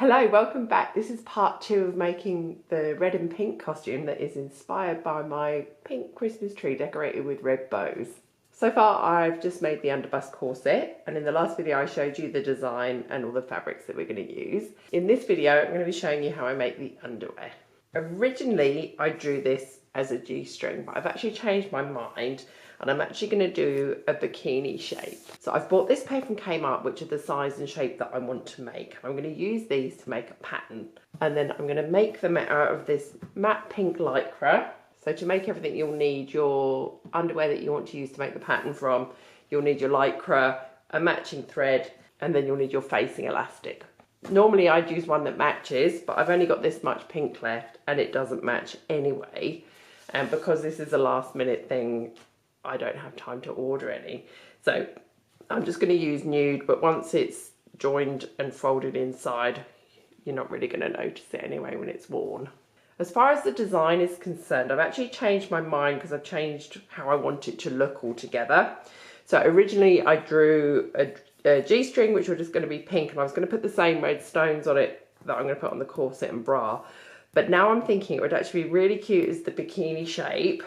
Hello, welcome back. This is part 2 of making the red and pink costume that is inspired by my pink Christmas tree decorated with red bows. So far I've just made the underbust corset, and in the last video I showed you the design and all the fabrics that we're going to use. In this video I'm going to be showing you how I make the underwear. Originally I drew this as a G-string, but I've actually changed my mind and I'm actually going to do a bikini shape. So I've bought this paper from Kmart, which are the size and shape that I want to make. I'm going to use these to make a pattern, and then I'm going to make them out of this matte pink lycra. So to make everything, you'll need your underwear that you want to use to make the pattern from, you'll need your lycra, a matching thread, and then you'll need your facing elastic. Normally I'd use one that matches, but I've only got this much pink left and it doesn't match anyway. And because this is a last minute thing, I don't have time to order any. So I'm just going to use nude, but once it's joined and folded inside, you're not really going to notice it anyway when it's worn. As far as the design is concerned, I've actually changed my mind because I've changed how I want it to look altogether. So originally I drew a G-string, which was just going to be pink, and I was going to put the same red stones on it that I'm going to put on the corset and bra. But now I'm thinking it would actually be really cute as the bikini shape,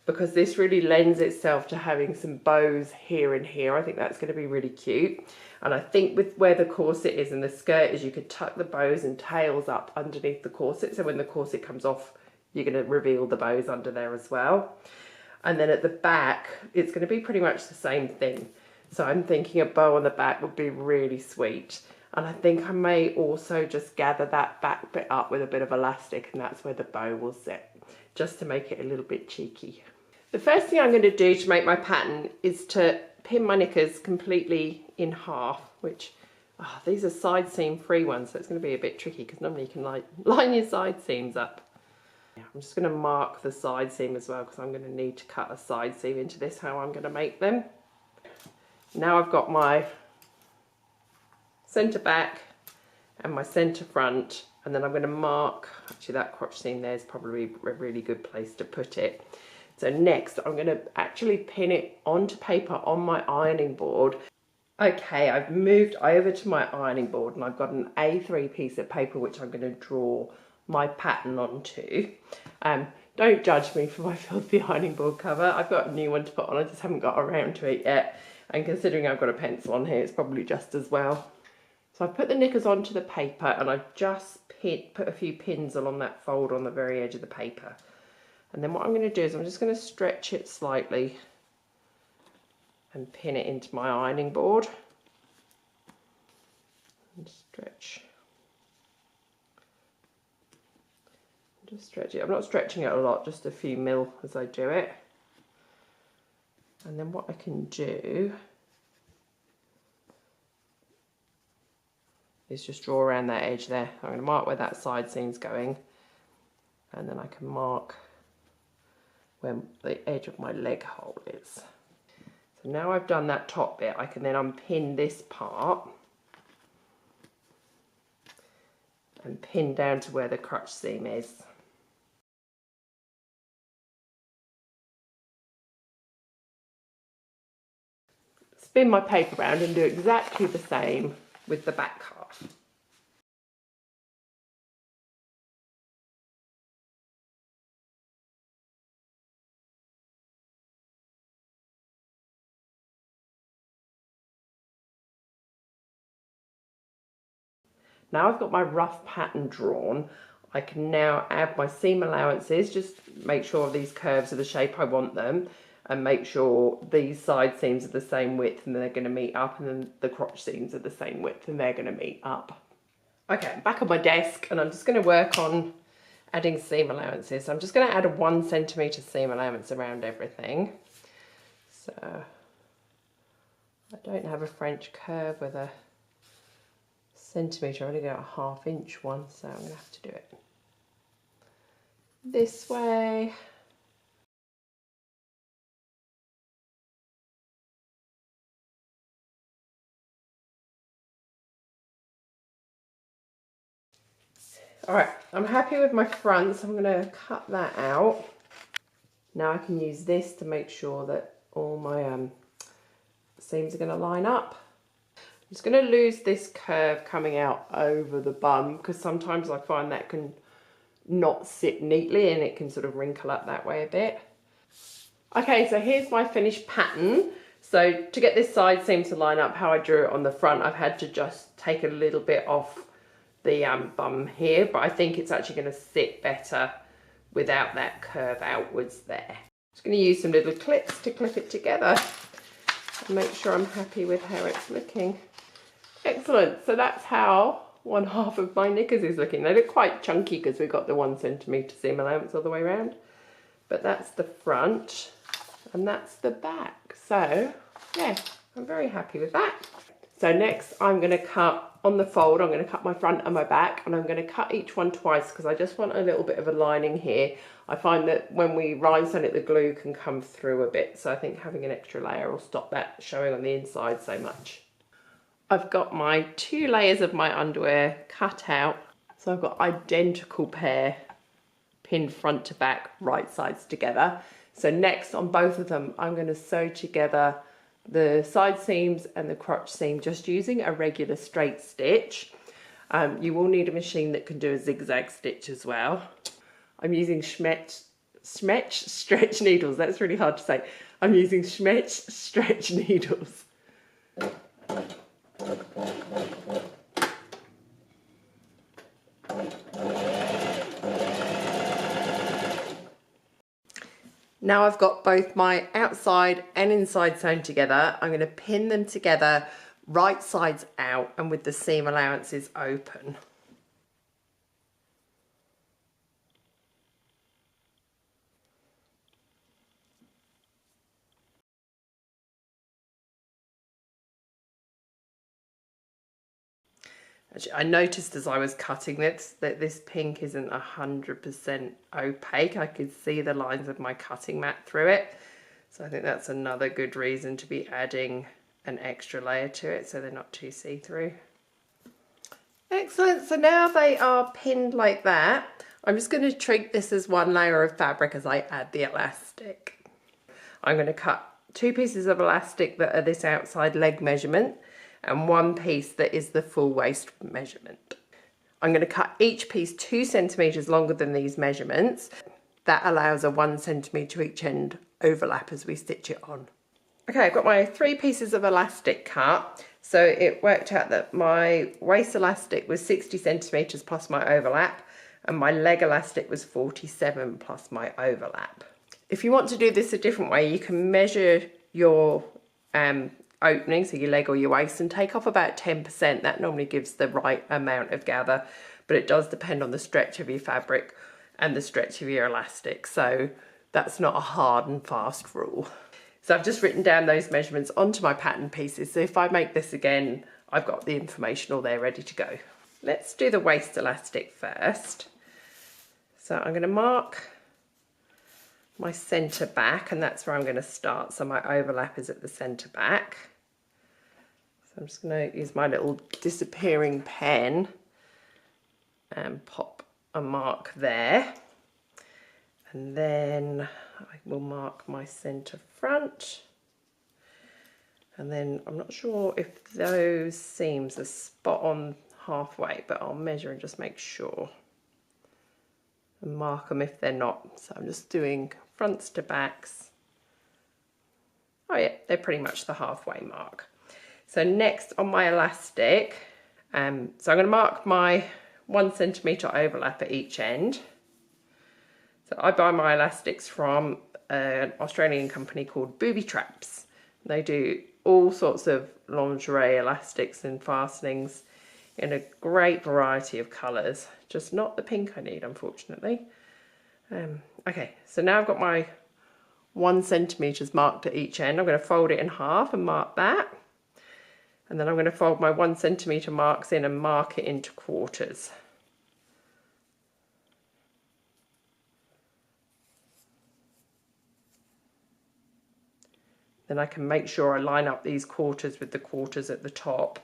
because this really lends itself to having some bows here and here. I think that's going to be really cute. And I think with where the corset is and the skirt is, you could tuck the bows and tails up underneath the corset. So when the corset comes off, you're going to reveal the bows under there as well. And then at the back, it's going to be pretty much the same thing. So I'm thinking a bow on the back would be really sweet. And I think I may also just gather that back bit up with a bit of elastic, and that's where the bow will sit, just to make it a little bit cheeky. The first thing I'm going to do to make my pattern is to pin my knickers completely in half, which these are side seam free ones, so it's going to be a bit tricky because normally you can line your side seams up. Yeah, I'm just going to mark the side seam as well because I'm going to need to cut a side seam into this, how I'm going to make them. Now I've got my centre back and my centre front, and then I'm going to mark, actually that crotch seam there is probably a really good place to put it. So next I'm going to actually pin it onto paper on my ironing board. Okay, I've moved over to my ironing board and I've got an A3 piece of paper which I'm going to draw my pattern onto. Don't judge me for my filthy ironing board cover. I've got a new one to put on, I just haven't got around to it yet. And considering I've got a pencil on here, it's probably just as well. So I've put the knickers onto the paper and I've just put a few pins along that fold on the very edge of the paper. And then what I'm going to do is I'm just going to stretch it slightly and pin it into my ironing board. And stretch. Just stretch it. I'm not stretching it a lot, just a few mil as I do it. And then what I can do is just draw around that edge there. I'm going to mark where that side seam's going, and then I can mark where the edge of my leg hole is. So now I've done that top bit, I can then unpin this part and pin down to where the crotch seam is. Spin my paper around and do exactly the same with the back half. Now I've got my rough pattern drawn, I can now add my seam allowances, just make sure these curves are the shape I want them, and make sure these side seams are the same width and they're going to meet up, and then the crotch seams are the same width and they're going to meet up. Okay, I'm back on my desk and I'm just going to work on adding seam allowances. So I'm just going to add a 1 centimetre seam allowance around everything. So I don't have a French curve with a centimetre, I've only got a 1/2 inch one, so I'm going to have to do it this way. Alright, I'm happy with my front, so I'm going to cut that out. Now I can use this to make sure that all my seams are going to line up. I'm just going to lose this curve coming out over the bum because sometimes I find that can not sit neatly and it can sort of wrinkle up that way a bit. Okay, so here's my finished pattern. So to get this side seam to line up how I drew it on the front, I've had to just take a little bit off the bum here, but I think it's actually going to sit better without that curve outwards there. Just going to use some little clips to clip it together and make sure I'm happy with how it's looking. Excellent, so that's how one half of my knickers is looking. They look quite chunky because we've got the 1 centimetre seam allowance all the way around, but that's the front and that's the back. So yeah, I'm very happy with that. So next I'm going to cut on the fold, I'm going to cut my front and my back, and I'm going to cut each one twice because I just want a little bit of a lining here. I find that when we rhinestone it, the glue can come through a bit, so I think having an extra layer will stop that showing on the inside so much. I've got my 2 layers of my underwear cut out, so I've got identical pair pinned front to back, right sides together. So next on both of them I'm going to sew together the side seams and the crotch seam just using a regular straight stitch. You will need a machine that can do a zigzag stitch as well. I'm using Schmetz stretch needles. That's really hard to say. I'm using Schmetz stretch needles. Now I've got both my outside and inside sewn together, I'm going to pin them together right sides out and with the seam allowances open. Actually, I noticed as I was cutting this that this pink isn't 100% opaque. I could see the lines of my cutting mat through it. So I think that's another good reason to be adding an extra layer to it so they're not too see-through. Excellent, so now they are pinned like that. I'm just going to treat this as 1 layer of fabric as I add the elastic. I'm going to cut 2 pieces of elastic that are this outside leg measurement and 1 piece that is the full waist measurement. I'm going to cut each piece 2 centimetres longer than these measurements. That allows a 1 centimetre each end overlap as we stitch it on. Okay, I've got my 3 pieces of elastic cut. So it worked out that my waist elastic was 60 centimetres plus my overlap, and my leg elastic was 47 plus my overlap. If you want to do this a different way, you can measure your opening, so your leg or your waist, and take off about 10%. That normally gives the right amount of gather, but it does depend on the stretch of your fabric and the stretch of your elastic, so that's not a hard and fast rule. So I've just written down those measurements onto my pattern pieces, so if I make this again, I've got the information all there ready to go. Let's do the waist elastic first. So I'm going to mark my centre back, and that's where I'm going to start. So my overlap is at the centre back. So I'm just going to use my little disappearing pen and pop a mark there. And then I will mark my centre front. And then I'm not sure if those seams are spot on halfway, but I'll measure and just make sure. And mark them if they're not. So I'm just doing fronts to backs. Oh yeah, they're pretty much the halfway mark. So next on my elastic, so I'm going to mark my 1 centimetre overlap at each end. So I buy my elastics from an Australian company called Booby Traps. They do all sorts of lingerie elastics and fastenings in a great variety of colours, just not the pink I need, unfortunately. Okay, so now I've got my 1 centimetre marked at each end. I'm going to fold it in half and mark that. And then I'm going to fold my 1 centimetre marks in and mark it into quarters. Then I can make sure I line up these quarters with the quarters at the top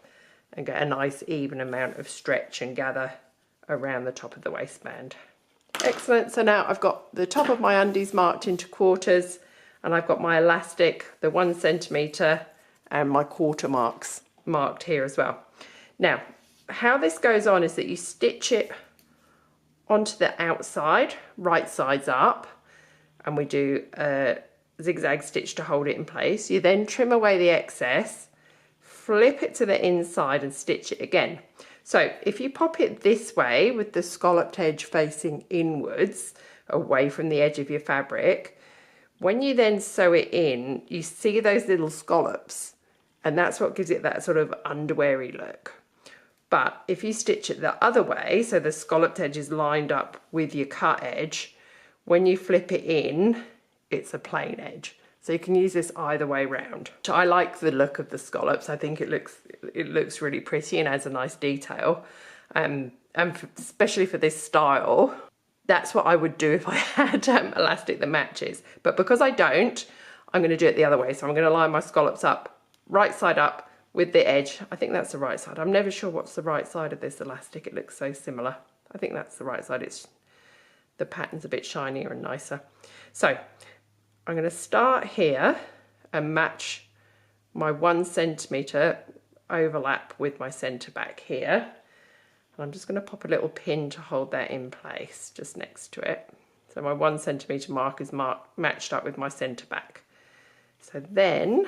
and get a nice even amount of stretch and gather around the top of the waistband. Excellent, so now I've got the top of my undies marked into quarters, and I've got my elastic, the 1 centimetre, and my quarter marks marked here as well. Now, how this goes on is that you stitch it onto the outside, right sides up, and we do a zigzag stitch to hold it in place. You then trim away the excess, flip it to the inside and stitch it again. So if you pop it this way with the scalloped edge facing inwards, away from the edge of your fabric, when you then sew it in, you see those little scallops, and that's what gives it that sort of underweary look. But if you stitch it the other way, so the scalloped edge is lined up with your cut edge, when you flip it in, it's a plain edge. So you can use this either way round. I like the look of the scallops. I think it looks really pretty and adds a nice detail. And especially for this style, that's what I would do if I had elastic that matches. But because I don't, I'm going to do it the other way. So I'm going to line my scallops up, right side up with the edge. I think that's the right side. I'm never sure what's the right side of this elastic. It looks so similar. I think that's the right side. The pattern's a bit shinier and nicer. So I'm going to start here and match my 1 centimetre overlap with my centre back here. And I'm just going to pop a little pin to hold that in place just next to it. So my 1 centimetre mark is matched up with my centre back. So then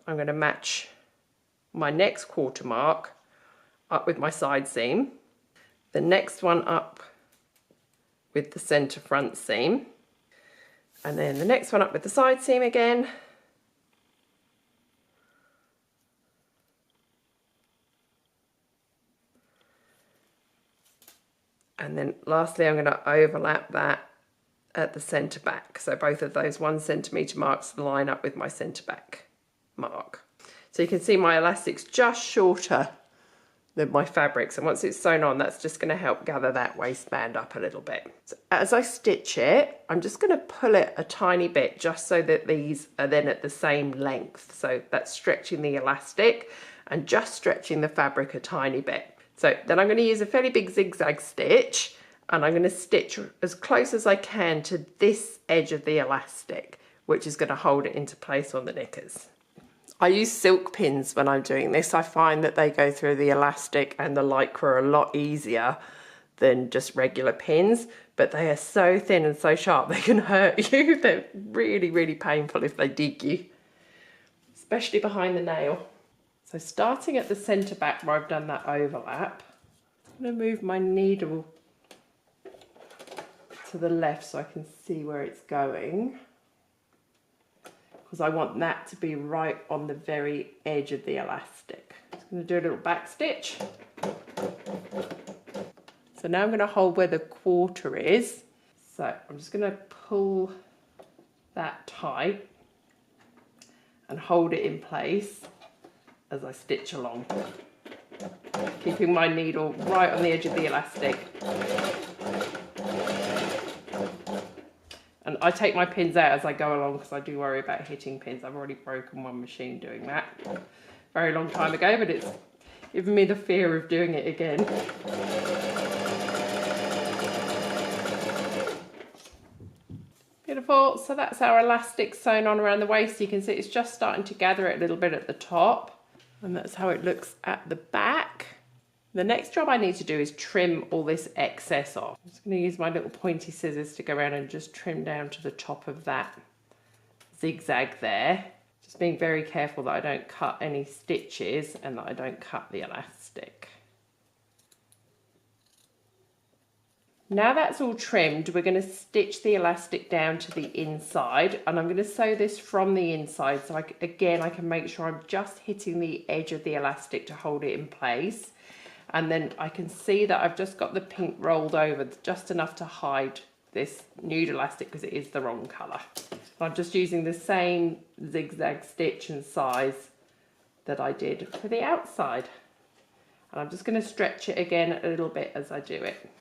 I'm going to match my next quarter mark up with my side seam, the next one up with the centre front seam, and then the next one up with the side seam again, and then lastly I'm going to overlap that at the centre back. So both of those 1 centimetre marks line up with my centre back mark. So you can see my elastic's just shorter than my fabrics, and once it's sewn on, that's just going to help gather that waistband up a little bit. So as I stitch it, I'm just going to pull it a tiny bit just so that these are then at the same length. So that's stretching the elastic and just stretching the fabric a tiny bit. So then I'm going to use a fairly big zigzag stitch, and I'm going to stitch as close as I can to this edge of the elastic, which is going to hold it into place on the knickers. I use silk pins when I'm doing this. I find that they go through the elastic and the lycra a lot easier than just regular pins, but they are so thin and so sharp they can hurt you. They're really, really painful if they dig you, especially behind the nail. So starting at the centre back where I've done that overlap, I'm going to move my needle to the left so I can see where it's going, because I want that to be right on the very edge of the elastic. Just going to do a little back stitch. So now I'm going to hold where the quarter is. So I'm just going to pull that tight and hold it in place as I stitch along, keeping my needle right on the edge of the elastic. And I take my pins out as I go along because I do worry about hitting pins. I've already broken one machine doing that very long time ago, but it's given me the fear of doing it again. Beautiful. So that's our elastic sewn on around the waist. You can see it's just starting to gather it a little bit at the top, and that's how it looks at the back. The next job I need to do is trim all this excess off. I'm just going to use my little pointy scissors to go around and just trim down to the top of that zigzag there. Just being very careful that I don't cut any stitches and that I don't cut the elastic. Now that's all trimmed, we're going to stitch the elastic down to the inside, and I'm going to sew this from the inside, so again I can make sure I'm just hitting the edge of the elastic to hold it in place. And then I can see that I've just got the pink rolled over just enough to hide this nude elastic because it is the wrong colour. I'm just using the same zigzag stitch and size that I did for the outside. And I'm just going to stretch it again a little bit as I do it.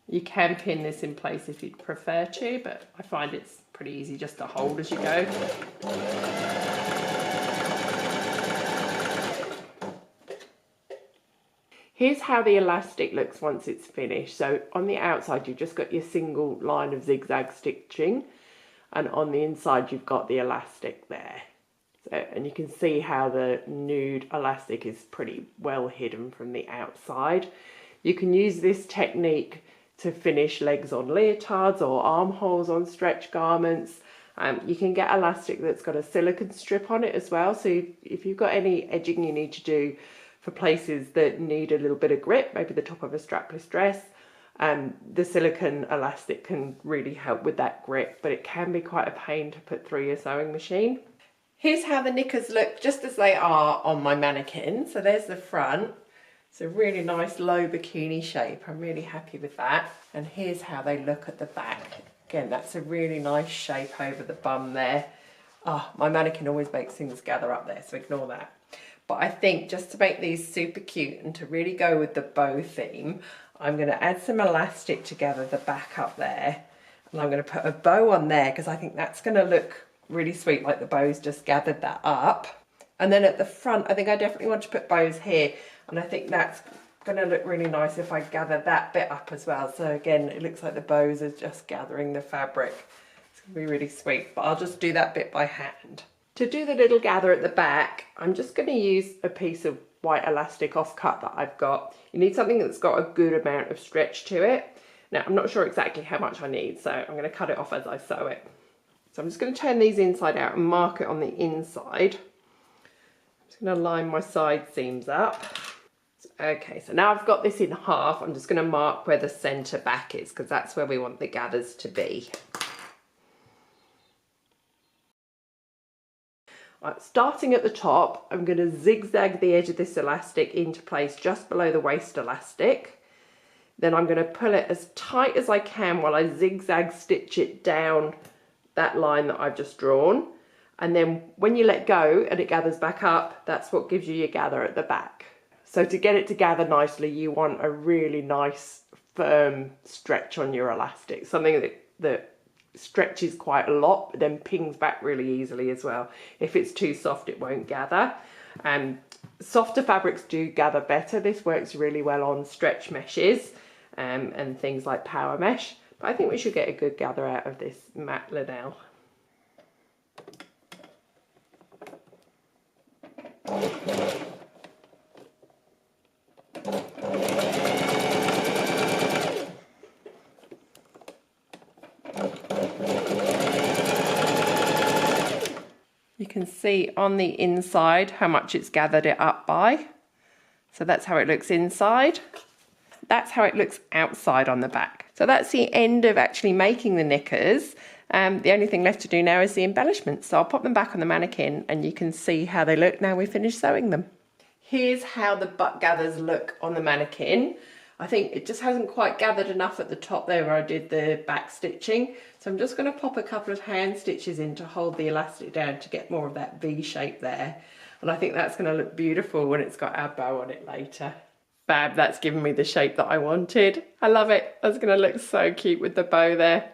You can pin this in place if you'd prefer to, but I find it's pretty easy just to hold as you go. Here's how the elastic looks once it's finished. So on the outside, you've just got your single line of zigzag stitching, and on the inside, you've got the elastic there. So, and you can see how the nude elastic is pretty well hidden from the outside. You can use this technique to finish legs on leotards or armholes on stretch garments. You can get elastic that's got a silicone strip on it as well. So if you've got any edging you need to do for places that need a little bit of grip, maybe the top of a strapless dress, the silicone elastic can really help with that grip, but it can be quite a pain to put through your sewing machine. Here's how the knickers look just as they are on my mannequin. So there's the front. It's a really nice low bikini shape. I'm really happy with that. And here's how they look at the back. Again, that's a really nice shape over the bum there. Oh, my mannequin always makes things gather up there, so ignore that. But I think just to make these super cute and to really go with the bow theme, I'm going to add some elastic to gather the back up there. And I'm going to put a bow on there because I think that's going to look really sweet, like the bows just gathered that up. And then at the front, I think I definitely want to put bows here. And I think that's going to look really nice if I gather that bit up as well. So again, it looks like the bows are just gathering the fabric. It's going to be really sweet, but I'll just do that bit by hand. To do the little gather at the back, I'm just going to use a piece of white elastic offcut that I've got. You need something that's got a good amount of stretch to it. Now, I'm not sure exactly how much I need, so I'm going to cut it off as I sew it. So I'm just going to turn these inside out and mark it on the inside. I'm just going to line my side seams up. Okay, so now I've got this in half. I'm just going to mark where the centre back is because that's where we want the gathers to be. Right, starting at the top, I'm going to zigzag the edge of this elastic into place just below the waist elastic. Then I'm going to pull it as tight as I can while I zigzag stitch it down that line that I've just drawn. And then when you let go and it gathers back up, that's what gives you your gather at the back. So to get it to gather nicely, you want a really nice firm stretch on your elastic, something that stretches quite a lot but then pings back really easily as well. If it's too soft, it won't gather. Softer fabrics do gather better. This works really well on stretch meshes and things like power mesh, but I think we should get a good gather out of this matte Lanelle. You can see on the inside how much it's gathered it up by. So that's how it looks inside. That's how it looks outside on the back. So that's the end of actually making the knickers. The only thing left to do now is the embellishments. So I'll pop them back on the mannequin and you can see how they look now we've finished sewing them. Here's how the butt gathers look on the mannequin. I think it just hasn't quite gathered enough at the top there where I did the back stitching. So I'm just going to pop a couple of hand stitches in to hold the elastic down to get more of that V shape there. And I think that's going to look beautiful when it's got our bow on it later. Fab, that's given me the shape that I wanted. I love it. That's going to look so cute with the bow there.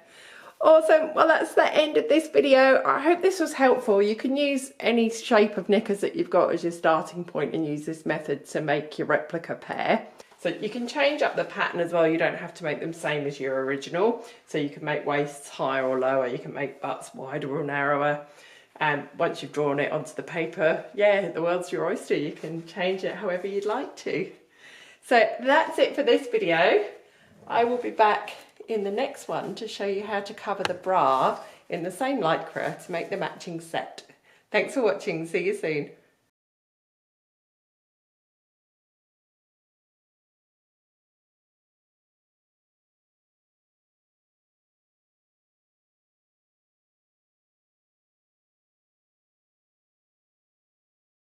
Awesome. Well, that's the end of this video. I hope this was helpful. You can use any shape of knickers that you've got as your starting point and use this method to make your replica pair. So you can change up the pattern as well. You don't have to make them same as your original. So you can make waists higher or lower. You can make butts wider or narrower. And once you've drawn it onto the paper, yeah, the world's your oyster. You can change it however you'd like to. So that's it for this video. I will be back in the next one to show you how to cover the bra in the same lycra to make the matching set. Thanks for watching. See you soon.